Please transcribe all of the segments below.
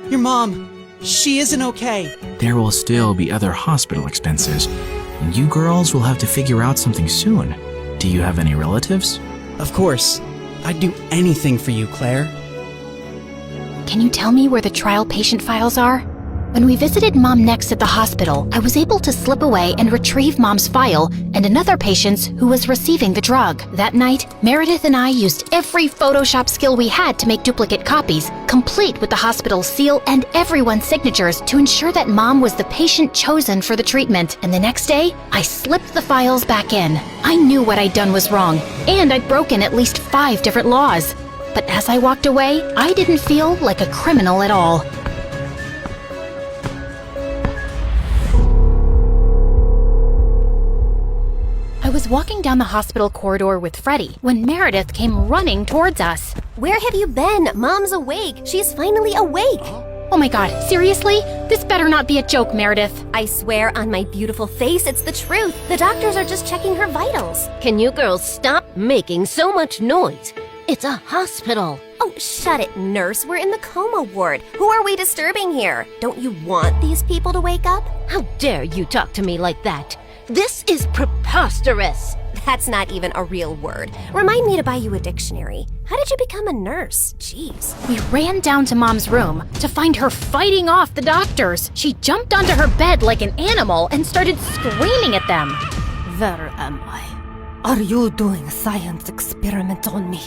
Your mom, she isn't okay. There will still be other hospital expenses. And you girls will have to figure out something soon. Do you have any relatives? Of course. I'd do anything for you, Claire. Can you tell me where the trial patient files are? When we visited Mom next at the hospital, I was able to slip away and retrieve Mom's file and another patient's who was receiving the drug. That night, Meredith and I used every Photoshop skill we had to make duplicate copies, complete with the hospital's seal and everyone's signatures to ensure that Mom was the patient chosen for the treatment. And the next day, I slipped the files back in. I knew what I'd done was wrong, and I'd broken at least 5 different laws. But as I walked away, I didn't feel like a criminal at all. I was walking down the hospital corridor with Freddie when Meredith came running towards us. Where have you been? Mom's awake. She's finally awake. Oh my god, seriously? This better not be a joke, Meredith. I swear on my beautiful face, it's the truth. The doctors are just checking her vitals. Can you girls stop making so much noise? It's a hospital. Oh, shut it, nurse. We're in the coma ward. Who are we disturbing here? Don't you want these people to wake up? How dare you talk to me like that? This is preposterous. That's not even a real word. Remind me to buy you a dictionary. How did you become a nurse? Jeez. We ran down to Mom's room to find her fighting off the doctors. She jumped onto her bed like an animal and started screaming at them. Where am I? Are you doing a science experiment on me?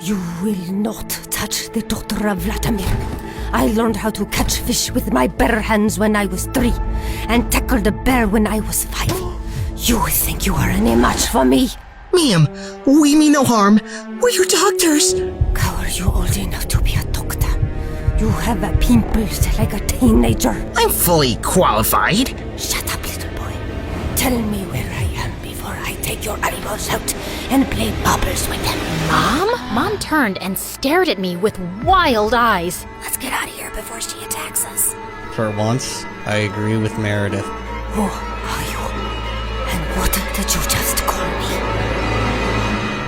You will not touch the daughter of Vladimir. I learned how to catch fish with my bare hands when I was 3 and tackled a bear when I was 5. You think you are any match for me? Ma'am, we mean no harm. We're your doctors. How are you old enough to be a doctor? You have a pimples like a teenager. I'm fully qualified. Shut up, little boy. Tell me where I am before I take your eyeballs out and play bubbles with them. Mom? Mom turned and stared at me with wild eyes. Let's get out of here before she attacks us. For once, I agree with Meredith. Who are you? And what did you just call me?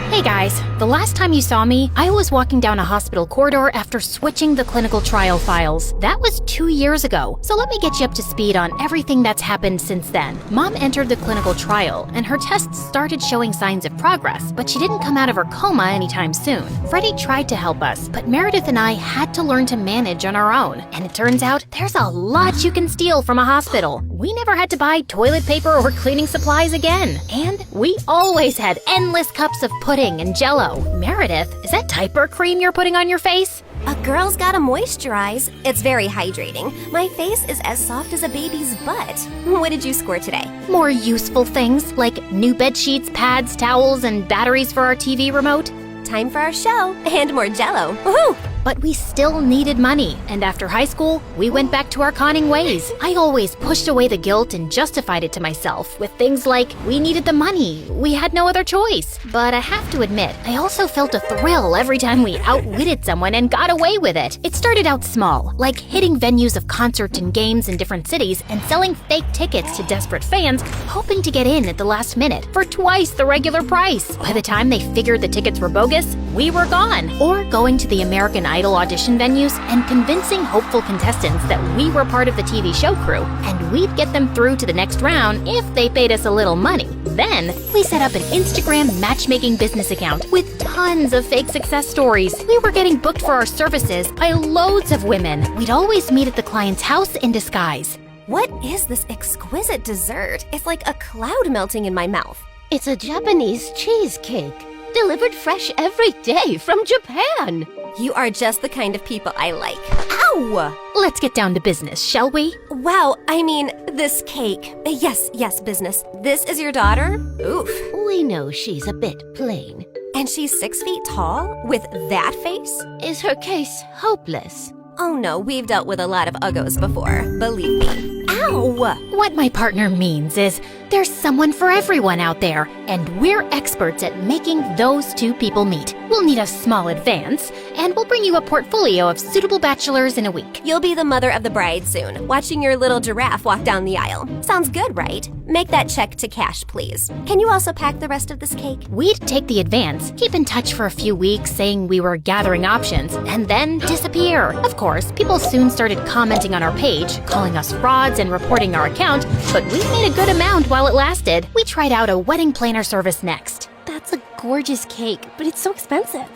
Hey guys, the last time you saw me, I was walking down a hospital corridor after switching the clinical trial files. That was 2 years ago, so let me get you up to speed on everything that's happened since then. Mom entered the clinical trial, and her tests started showing signs of progress, but she didn't come out of her coma anytime soon. Freddie tried to help us, but Meredith and I had to learn to manage on our own. And it turns out, there's a lot you can steal from a hospital. We never had to buy toilet paper or cleaning supplies again. And we always had endless cups of pudding and Jell-O. Meredith, is that diaper cream you're putting on your face? A girl's gotta moisturize. It's very hydrating. My face is as soft as a baby's butt. What did you score today? More useful things like new bed sheets, pads, towels, and batteries for our TV remote. Time for our show and more Jell-O. Woohoo! But we still needed money, and after high school, we went back to our conning ways. I always pushed away the guilt and justified it to myself with things like, we needed the money, we had no other choice. But I have to admit, I also felt a thrill every time we outwitted someone and got away with it. It started out small, like hitting venues of concerts and games in different cities and selling fake tickets to desperate fans, hoping to get in at the last minute for twice the regular price. By the time they figured the tickets were bogus, we were gone. Or going to the American Idol audition venues and convincing hopeful contestants that we were part of the TV show crew and we'd get them through to the next round if they paid us a little money. Then, we set up an Instagram matchmaking business account with tons of fake success stories. We were getting booked for our services by loads of women. We'd always meet at the client's house in disguise. What is this exquisite dessert? It's like a cloud melting in my mouth. It's a Japanese cheesecake, delivered fresh every day from Japan. You are just the kind of people I like. Ow! Let's get down to business, shall we? Wow, I mean, this cake. Yes, business. This is your daughter? Oof. We know she's a bit plain. And she's 6 feet tall? With that face? Is her case hopeless? Oh no, we've dealt with a lot of uggos before. Believe me. Ow! What my partner means is, There's someone for everyone out there, and we're experts at making those two people meet. We'll need a small advance, and we'll bring you a portfolio of suitable bachelors in a week. You'll be the mother of the bride soon, watching your little giraffe walk down the aisle. Sounds good, right? Make that check to cash, please. Can you also pack the rest of this cake? We'd take the advance, keep in touch for a few weeks saying we were gathering options, and then disappear. Of course, people soon started commenting on our page, calling us frauds and reporting our account, but we made a good amount while it lasted. We tried out a wedding planner service next. That's a gorgeous cake, but it's so expensive.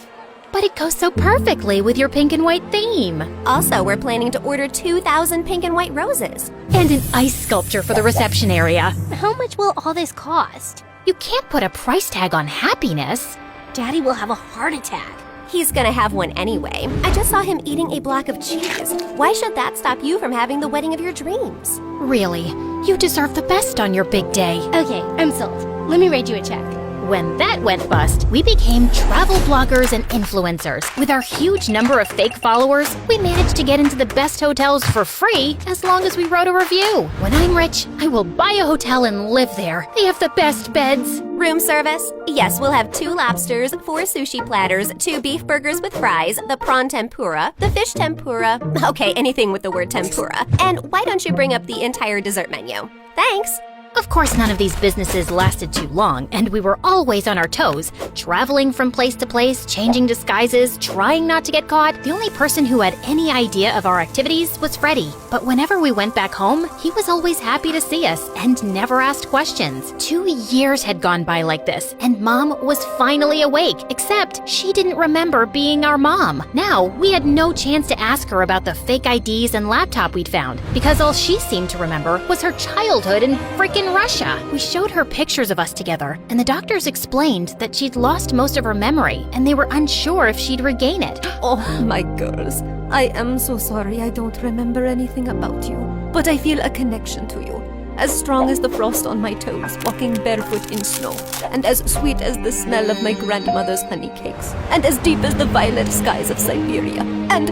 But it goes so perfectly with your pink and white theme. Also, we're planning to order 2,000 pink and white roses. And an ice sculpture for the reception area. How much will all this cost? You can't put a price tag on happiness. Daddy will have a heart attack. He's gonna have one anyway. I just saw him eating a block of cheese. Why should that stop you from having the wedding of your dreams? Really, you deserve the best on your big day. Okay, I'm sold. Let me write you a check. When that went bust, we became travel bloggers and influencers. With our huge number of fake followers, we managed to get into the best hotels for free as long as we wrote a review. When I'm rich, I will buy a hotel and live there. They have the best beds. Room service? Yes, we'll have 2 lobsters, 4 sushi platters, 2 beef burgers with fries, the prawn tempura, the fish tempura. Okay, anything with the word tempura. And why don't you bring up the entire dessert menu? Thanks! Of course, none of these businesses lasted too long, and we were always on our toes, traveling from place to place, changing disguises, trying not to get caught. The only person who had any idea of our activities was Freddie. But whenever we went back home, he was always happy to see us and never asked questions. 2 years had gone by like this, and Mom was finally awake, except she didn't remember being our mom. Now, we had no chance to ask her about the fake IDs and laptop we'd found, because all she seemed to remember was her childhood in frickin' Russia. We showed her pictures of us together, and the doctors explained that she'd lost most of her memory, and they were unsure if she'd regain it. Oh, my girls. I am so sorry I don't remember anything about you, but I feel a connection to you. As strong as the frost on my toes, walking barefoot in snow, and as sweet as the smell of my grandmother's honey cakes, and as deep as the violet skies of Siberia, and...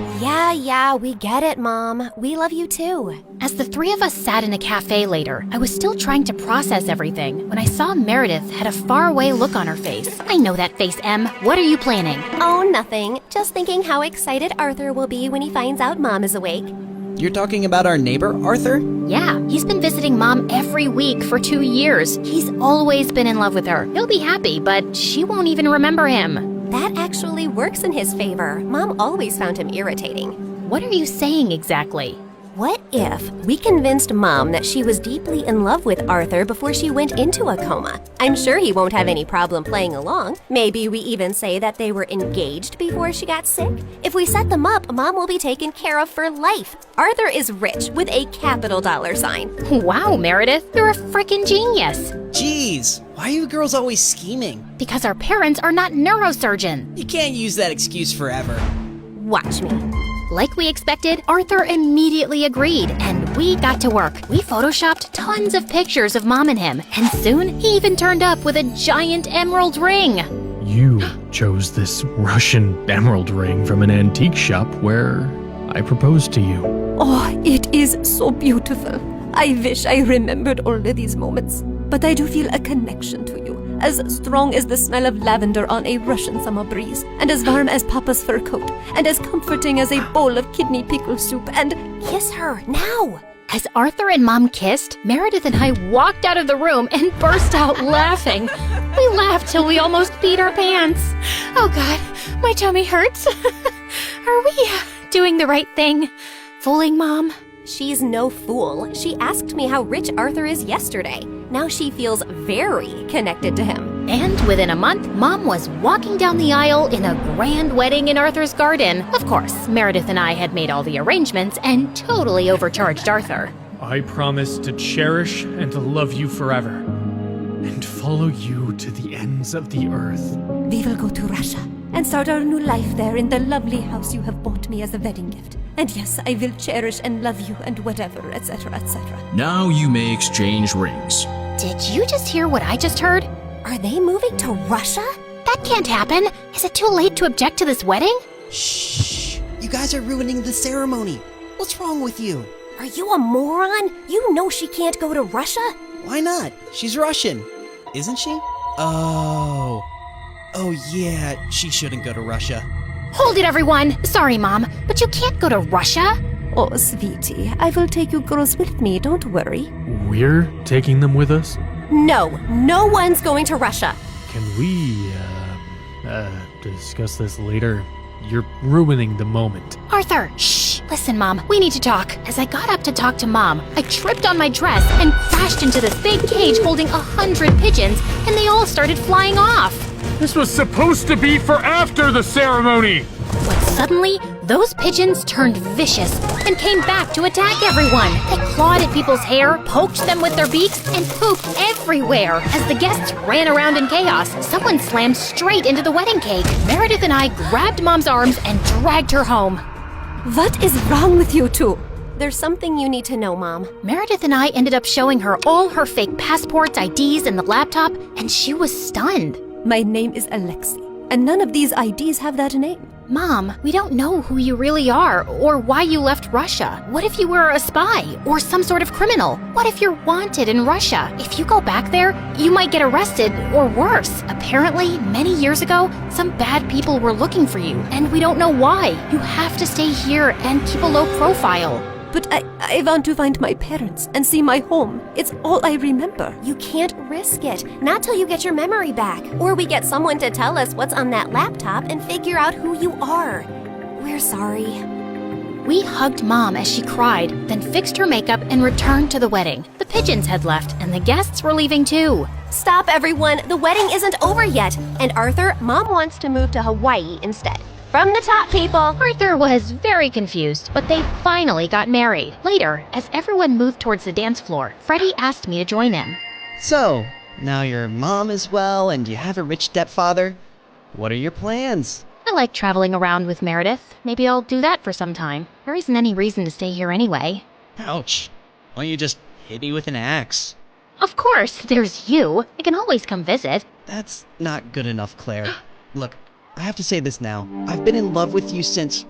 Yeah, we get it, Mom. We love you too. As the 3 of us sat in a cafe later, I was still trying to process everything when I saw Meredith had a faraway look on her face. I know that face, Em. What are you planning? Oh, nothing. Just thinking how excited Arthur will be when he finds out Mom is awake. You're talking about our neighbor, Arthur? Yeah, he's been visiting Mom every week for 2 years. He's always been in love with her. He'll be happy, but she won't even remember him. That actually works in his favor. Mom always found him irritating. What are you saying exactly? What if we convinced Mom that she was deeply in love with Arthur before she went into a coma? I'm sure he won't have any problem playing along. Maybe we even say that they were engaged before she got sick. If we set them up, Mom will be taken care of for life. Arthur is rich with a capital dollar sign. Wow, Meredith, you're a frickin' genius. Jeez, why are you girls always scheming? Because our parents are not neurosurgeons. You can't use that excuse forever. Watch me. Like we expected, Arthur immediately agreed, and we got to work. We photoshopped tons of pictures of Mom and him, and soon he even turned up with a giant emerald ring. You chose this Russian emerald ring from an antique shop where I proposed to you. Oh, it is so beautiful. I wish I remembered all of these moments. But I do feel a connection to you, as strong as the smell of lavender on a Russian summer breeze, and as warm as Papa's fur coat, and as comforting as a bowl of kidney pickle soup, and... Kiss her, now! As Arthur and Mom kissed, Meredith and I walked out of the room and burst out laughing. We laughed till we almost peed our pants. Oh God, my tummy hurts. Are we doing the right thing? Fooling Mom? She's no fool. She asked me how rich Arthur is yesterday. Now she feels very connected to him. And within a month, Mom was walking down the aisle in a grand wedding in Arthur's garden. Of course, Meredith and I had made all the arrangements and totally overcharged Arthur. I promise to cherish and to love you forever, and follow you to the ends of the earth. We will go to Russia and start our new life there in the lovely house you have bought me as a wedding gift. And yes, I will cherish and love you and whatever, etc., etc. Now you may exchange rings. Did you just hear what I just heard? Are they moving to Russia? That can't happen. Is it too late to object to this wedding? Shh! You guys are ruining the ceremony. What's wrong with you? Are you a moron? You know she can't go to Russia. Why not? She's Russian, isn't she? Oh yeah, she shouldn't go to Russia. Hold it, everyone! Sorry, Mom, but you can't go to Russia. Oh, sweetie, I will take you girls with me, don't worry. We're taking them with us? No, no one's going to Russia. Can we, discuss this later? You're ruining the moment. Arthur, shh! Listen, Mom, we need to talk. As I got up to talk to Mom, I tripped on my dress and crashed into this big cage holding 100 pigeons, and they all started flying off. This was supposed to be for after the ceremony! But suddenly, those pigeons turned vicious and came back to attack everyone. They clawed at people's hair, poked them with their beaks, and pooped everywhere. As the guests ran around in chaos, someone slammed straight into the wedding cake. Meredith and I grabbed Mom's arms and dragged her home. What is wrong with you two? There's something you need to know, Mom. Meredith and I ended up showing her all her fake passports, IDs, and the laptop, and she was stunned. My name is Alexei, and none of these IDs have that name. Mom, we don't know who you really are or why you left Russia. What if you were a spy or some sort of criminal? What if you're wanted in Russia? If you go back there, you might get arrested or worse. Apparently, many years ago, some bad people were looking for you, and we don't know why. You have to stay here and keep a low profile. But I want to find my parents and see my home. It's all I remember. You can't risk it. Not till you get your memory back. Or we get someone to tell us what's on that laptop and figure out who you are. We're sorry. We hugged Mom as she cried, then fixed her makeup and returned to the wedding. The pigeons had left, and the guests were leaving too. Stop, everyone. The wedding isn't over yet. And Arthur, Mom wants to move to Hawaii instead. From the top, people! Arthur was very confused, but they finally got married. Later, as everyone moved towards the dance floor, Freddie asked me to join him. So, now your mom is well and you have a rich stepfather. What are your plans? I like traveling around with Meredith. Maybe I'll do that for some time. There isn't any reason to stay here anyway. Ouch. Why don't you just hit me with an axe? Of course, there's you. I can always come visit. That's not good enough, Claire. Look, I have to say this now. I've been in love with you since...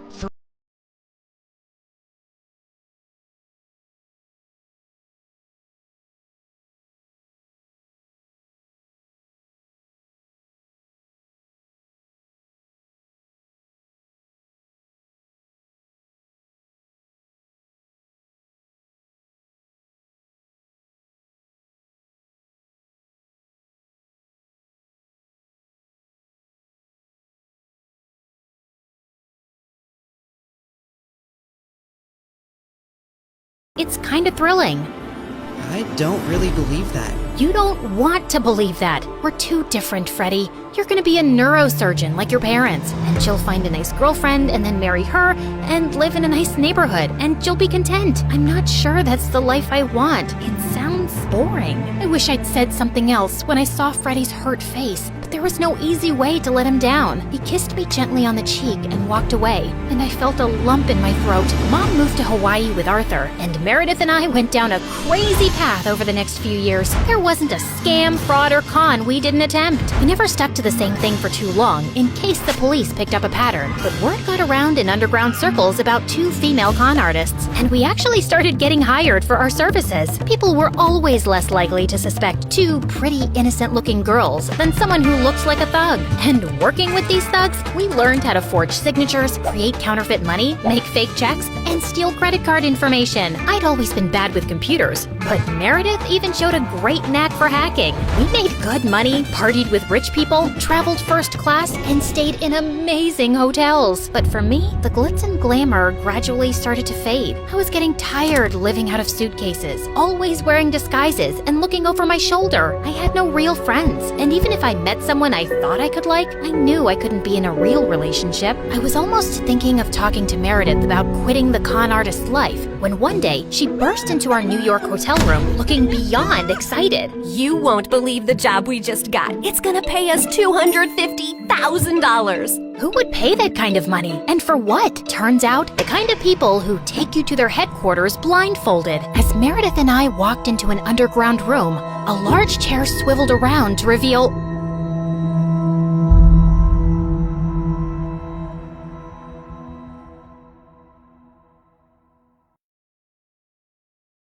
It's kind of thrilling. I don't really believe that. You don't want to believe that. We're too different, Freddie. You're gonna be a neurosurgeon like your parents, and you'll find a nice girlfriend and then marry her and live in a nice neighborhood, and you'll be content. I'm not sure that's the life I want. It sounds boring. I wish I'd said something else when I saw Freddie's hurt face, but there was no easy way to let him down. He kissed me gently on the cheek and walked away, and I felt a lump in my throat. Mom moved to Hawaii with Arthur, and Meredith and I went down a crazy path over the next few years. There wasn't a scam, fraud, or con we didn't attempt. We never stuck to the same thing for too long, in case the police picked up a pattern. But word got around in underground circles about 2 female con artists, and we actually started getting hired for our services. People were always less likely to suspect 2 pretty innocent-looking girls than someone who looks like a thug. And working with these thugs, we learned how to forge signatures, create counterfeit money, make fake checks, and steal credit card information. I'd always been bad with computers, but Meredith even showed a great knack for hacking. We made good money, partied with rich people, traveled first class, and stayed in amazing hotels. But for me, the glitz and glamour gradually started to fade. I was getting tired living out of suitcases, always wearing disguises and looking over my shoulder. I had no real friends, and even if I met someone I thought I could like, I knew I couldn't be in a real relationship. I was almost thinking of talking to Meredith about quitting the con artist life, when one day she burst into our New York hotel room looking beyond excited. You won't believe the job we just got. It's gonna pay us $250,000. Who would pay that kind of money? And for what? Turns out, the kind of people who take you to their headquarters blindfolded. As Meredith and I walked into an underground room, a large chair swiveled around to reveal